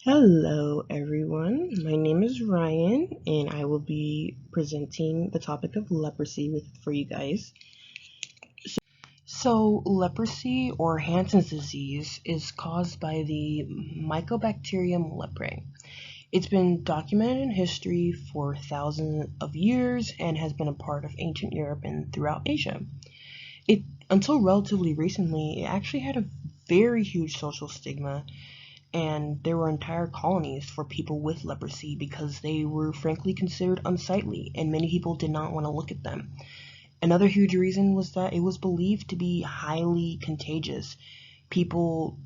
Hello, everyone. My name is Ryan, and I will be presenting the topic of leprosy for you guys. So, leprosy or Hansen's disease is caused by the Mycobacterium leprae. It's been documented in history for thousands of years and has been a part of ancient Europe and throughout Asia. It until relatively recently, it actually had a very huge social stigma, and there were entire colonies for people with leprosy because they were frankly considered unsightly and many people did not want to look at them. Another huge reason was that it was believed to be highly contagious. People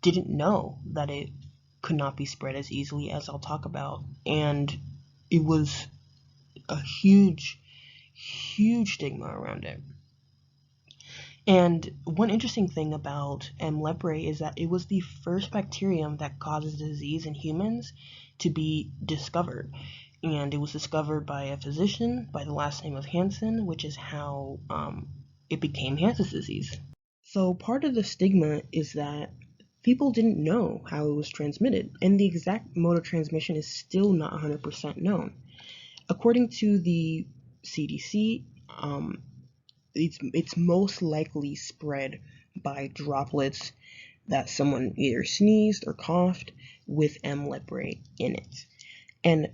didn't know that it could not be spread as easily as I'll talk about, and it was a huge stigma around it. And one interesting thing about M. leprae is that it was the first bacterium that causes disease in humans to be discovered. And it was discovered by a physician by the last name of Hansen, which is how it became Hansen's disease. So part of the stigma is that people didn't know how it was transmitted, and the exact mode of transmission is still not 100% known. According to the CDC, it's most likely spread by droplets that someone either sneezed or coughed with M. leprae in it. And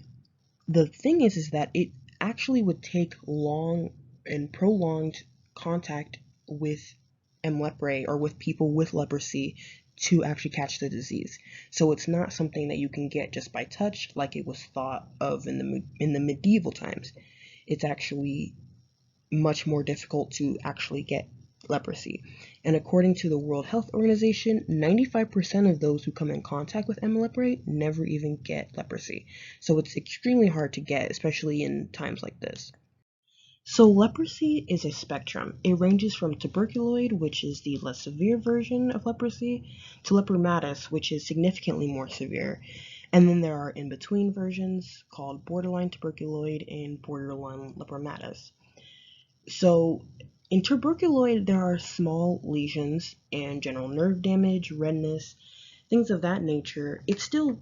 the thing is that it actually would take long and prolonged contact with M. leprae or with people with leprosy to actually catch the disease. So it's not something that you can get just by touch like it was thought of in the medieval times. It's actually much more difficult to actually get leprosy. And according to the World Health Organization, 95% of those who come in contact with M. leprae never even get leprosy. So it's extremely hard to get, especially in times like this. So leprosy is a spectrum. It ranges from tuberculoid, which is the less severe version of leprosy, to lepromatous, which is significantly more severe. And then there are in-between versions called borderline tuberculoid and borderline lepromatous. So, in tuberculoid, there are small lesions and general nerve damage, redness, things of that nature. It's still,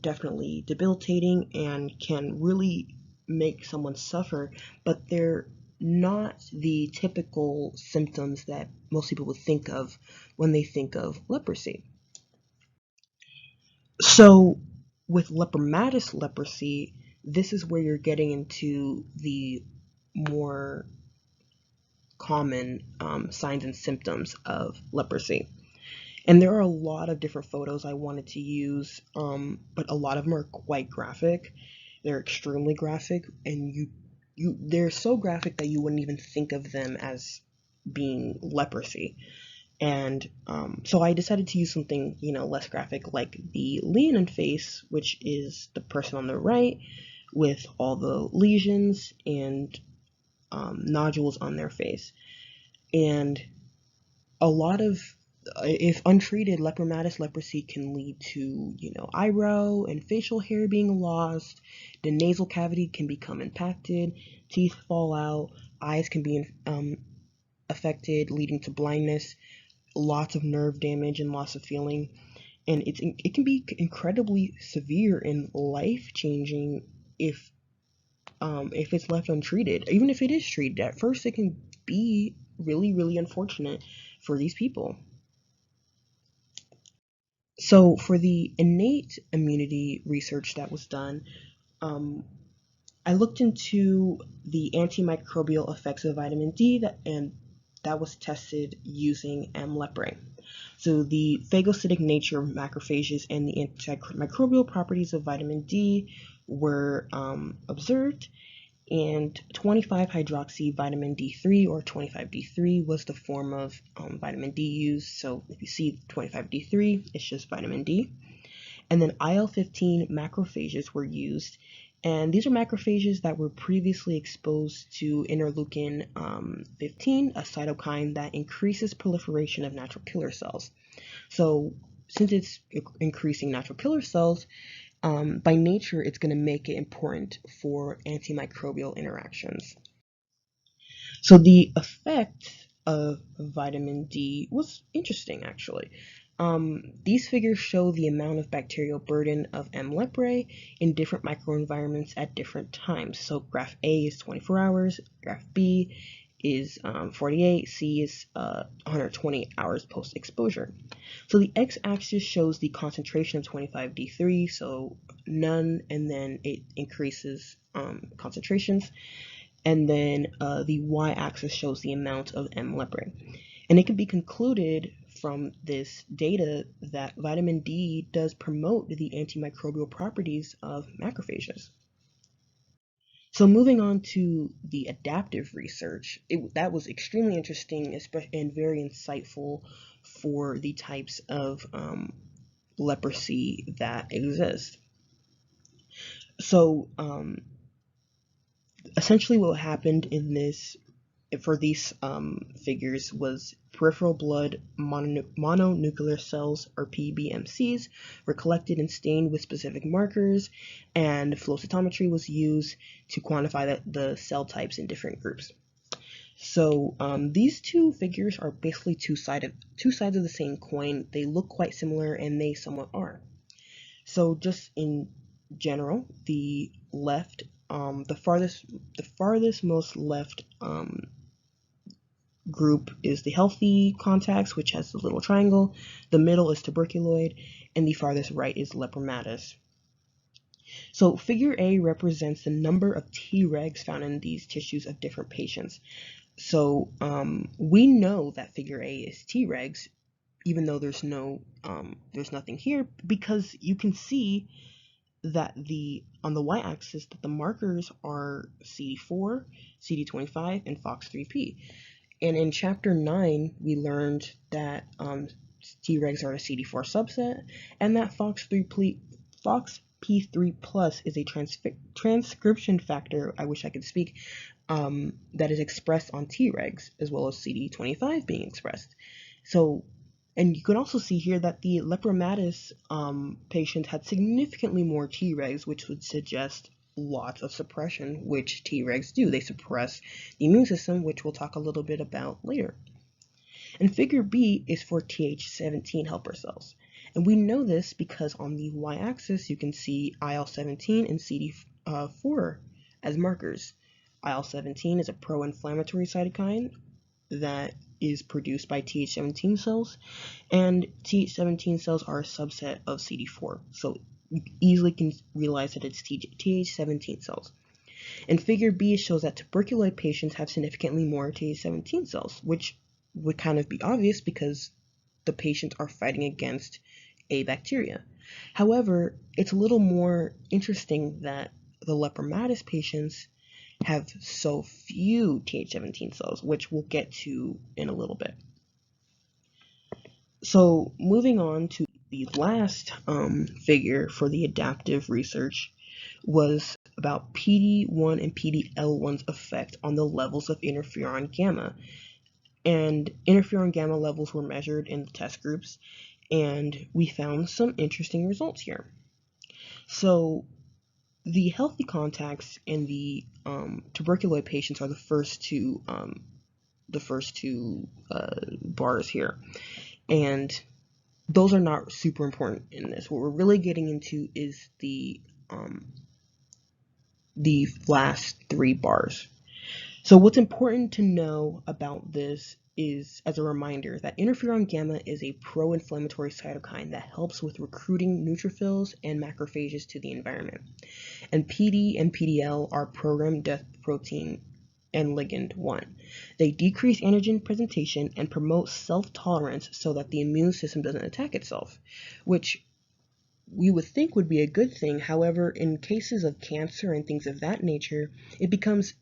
definitely debilitating and can really make someone suffer, but they're not the typical symptoms that most people would think of when they think of leprosy. So, with lepromatous leprosy, this is where you're getting into the more common signs and symptoms of leprosy. And there are a lot of different photos I wanted to use, but a lot of them are quite graphic. They're extremely graphic, and they're so graphic that you wouldn't even think of them as being leprosy. And so I decided to use something, less graphic, like the Leonin face, which is the person on the right with all the lesions and nodules on their face. And a lot of if untreated, lepromatous leprosy can lead to, eyebrow and facial hair being lost. The nasal cavity can become impacted, teeth fall out, eyes can be affected, leading to blindness, lots of nerve damage and loss of feeling. And it can be incredibly severe and life changing if it's left untreated. Even if it is treated at first, it can be really unfortunate for these people. So, for the innate immunity research that was done, um, I looked into the antimicrobial effects of vitamin D, and that was tested using M. leprae. So, the phagocytic nature of macrophages and the antimicrobial properties of vitamin D were observed, and 25-hydroxy vitamin D3 or 25D3 was the form of vitamin D used. So if you see 25D3, it's just vitamin D. And then IL-15 macrophages were used, and these are macrophages that were previously exposed to interleukin 15, a cytokine that increases proliferation of natural killer cells. So since it's increasing natural killer cells, by nature, it's going to make it important for antimicrobial interactions. So the effect of vitamin D was interesting, actually. These figures show the amount of bacterial burden of M. leprae in different microenvironments at different times. So graph A is 24 hours, graph B is 48, C is 120 hours post-exposure. So the x-axis shows the concentration of 25D3, so none, and then it increases concentrations. And then the y-axis shows the amount of M. leprae. And it can be concluded from this data that vitamin D does promote the antimicrobial properties of macrophages. So moving on to the adaptive research, that was extremely interesting and very insightful for the types of leprosy that exist. So essentially what happened in this for these figures was peripheral blood mononuclear cells, or PBMCs, were collected and stained with specific markers, and flow cytometry was used to quantify the cell types in different groups. So these two figures are basically two sides of the same coin. They look quite similar, and they somewhat are. So just in general, the left, the farthest most left group is the healthy contacts, which has the little triangle. The middle is tuberculoid, and the farthest right is lepromatous. So figure A represents the number of Tregs found in these tissues of different patients. So we know that figure A is Tregs, even though there's nothing here, because you can see that on the y-axis that the markers are CD4, CD25, and FOX3P. And in chapter 9, we learned that Tregs are a CD4 subset, and that FOXP3 plus is a transcription factor, I wish I could speak, that is expressed on Tregs, as well as CD25 being expressed. So, and you can also see here that the lepromatous patient had significantly more Tregs, which would suggest lots of suppression, which Tregs do. They suppress the immune system, which we'll talk a little bit about later. And figure B is for Th17 helper cells. And we know this because on the y-axis you can see IL-17 and CD4 as markers. IL-17 is a pro-inflammatory cytokine that is produced by Th17 cells, and Th17 cells are a subset of CD4. So you easily can realize that it's Th17 cells. And figure B shows that tuberculoid patients have significantly more Th17 cells, which would kind of be obvious because the patients are fighting against a bacteria. However, it's a little more interesting that the lepromatous patients have so few Th17 cells, which we'll get to in a little bit. So moving on to the last figure for the adaptive research was about PD-1 and PD-L1's effect on the levels of interferon gamma. And interferon gamma levels were measured in the test groups, and we found some interesting results here. So the healthy contacts and the tuberculoid patients are the first two bars here, and those are not super important in this. What we're really getting into is the last three bars. So what's important to know about this is, as a reminder, that interferon gamma is a pro-inflammatory cytokine that helps with recruiting neutrophils and macrophages to the environment. And PD and PDL are programmed death protein and ligand 1. They decrease antigen presentation and promote self-tolerance so that the immune system doesn't attack itself, which we would think would be a good thing. However, in cases of cancer and things of that nature, it becomes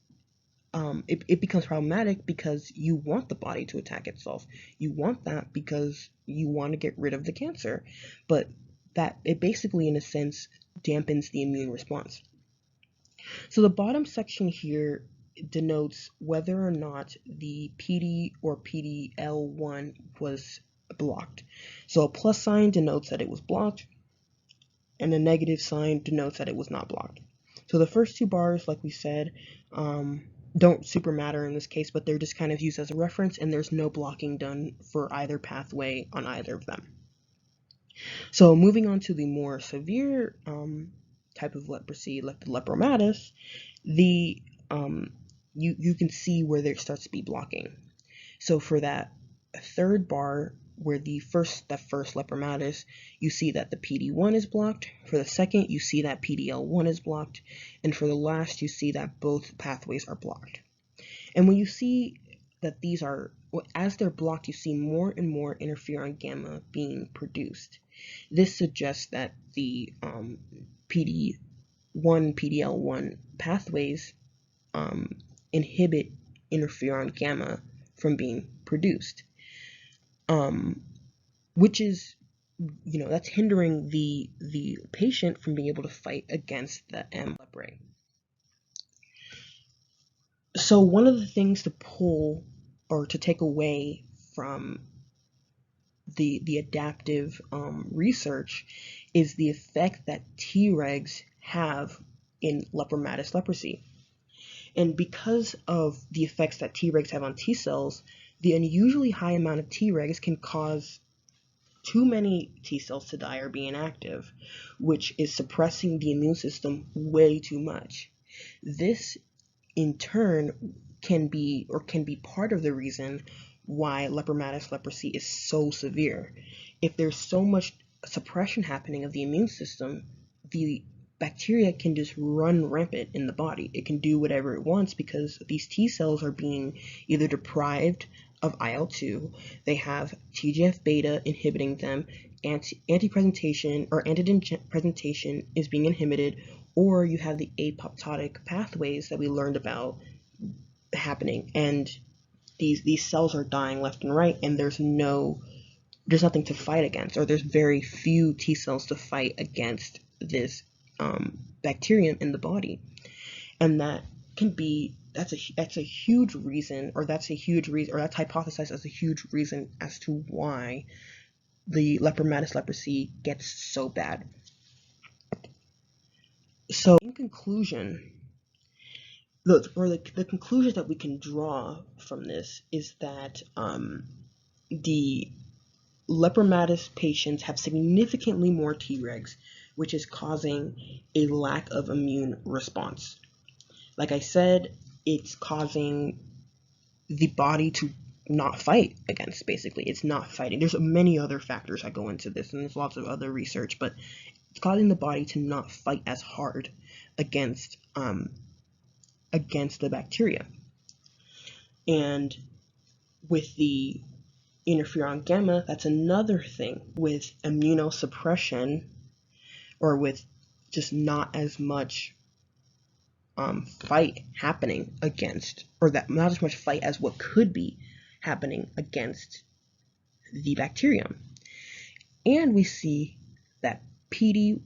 problematic because you want the body to attack itself. You want that because you want to get rid of the cancer, but that it basically, in a sense, dampens the immune response. So the bottom section here denotes whether or not the PD or PDL1 was blocked. So a plus sign denotes that it was blocked, and a negative sign denotes that it was not blocked. So the first two bars, like we said, don't super matter in this case, but they're just kind of used as a reference, and there's no blocking done for either pathway on either of them. So moving on to the more severe type of leprosy, like the lepromatous, the you can see where there starts to be blocking. So for that third bar, where that first lepromatous, you see that the PD-1 is blocked. For the second, you see that PDL1 is blocked, and for the last, you see that both pathways are blocked. And when you see that these are, as they're blocked, you see more and more interferon gamma being produced. This suggests that the PD-1, PDL1 pathways inhibit interferon gamma from being produced, which is, that's hindering the patient from being able to fight against the M. leprae. So one of the things to pull or to take away from the adaptive research is the effect that Tregs have in lepromatous leprosy. And because of the effects that Tregs have on T cells, the unusually high amount of Tregs can cause too many T cells to die or be inactive, which is suppressing the immune system way too much. This, in turn, can be part of the reason why lepromatous leprosy is so severe. If there's so much suppression happening of the immune system, the bacteria can just run rampant in the body. It can do whatever it wants because these T cells are being either deprived of IL-2, they have TGF-beta inhibiting them, anti-presentation or antigen presentation is being inhibited, or you have the apoptotic pathways that we learned about happening, and these cells are dying left and right, and there's nothing to fight against, or there's very few T cells to fight against this bacterium in the body. And that's a huge reason, or that's hypothesized as a huge reason as to why the lepromatous leprosy gets so bad. So in conclusion, the conclusion that we can draw from this is that the lepromatous patients have significantly more Tregs, which is causing a lack of immune response. Like I said, it's causing the body to not fight against, basically. It's not fighting. There's many other factors that go into this, and there's lots of other research, but it's causing the body to not fight as hard against the bacteria. And with the interferon gamma, that's another thing. With immunosuppression, or with just not as much fight happening against, or that not as much fight as what could be happening against the bacterium. And we see that PD-1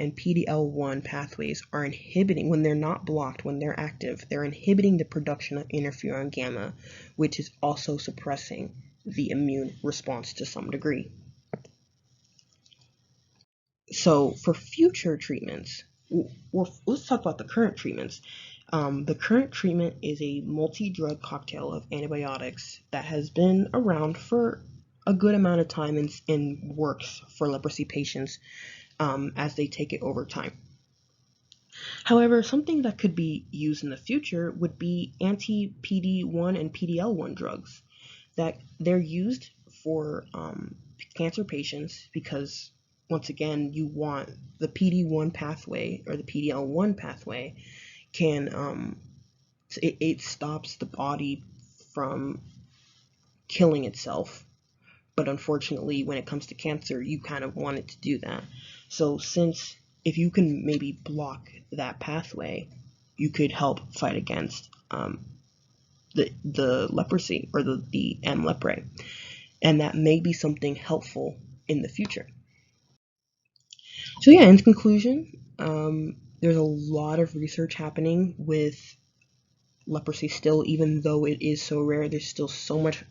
and PDL1 pathways are inhibiting, when they're not blocked, when they're active, they're inhibiting the production of interferon gamma, which is also suppressing the immune response to some degree. So for future treatments, let's talk about the current treatments. The current treatment is a multi-drug cocktail of antibiotics that has been around for a good amount of time and works for leprosy patients as they take it over time. However, something that could be used in the future would be anti-PD-1 and PDL1 drugs. That they're used for cancer patients because, once again, you want the PD-1 pathway or the PDL1 pathway it stops the body from killing itself. But unfortunately, when it comes to cancer, you kind of want it to do that. So if you can maybe block that pathway, you could help fight against the leprosy, or the M. leprae. And that may be something helpful in the future. So yeah, in conclusion, there's a lot of research happening with leprosy still, even though it is so rare. There's still so much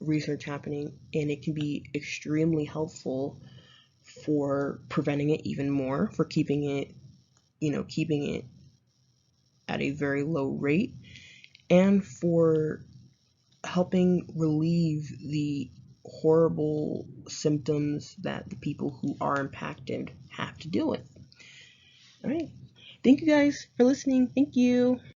research happening, and it can be extremely helpful for preventing it even more, for keeping it at a very low rate, and for helping relieve the horrible symptoms that the people who are impacted have to deal with. All right. Thank you guys for listening. Thank you.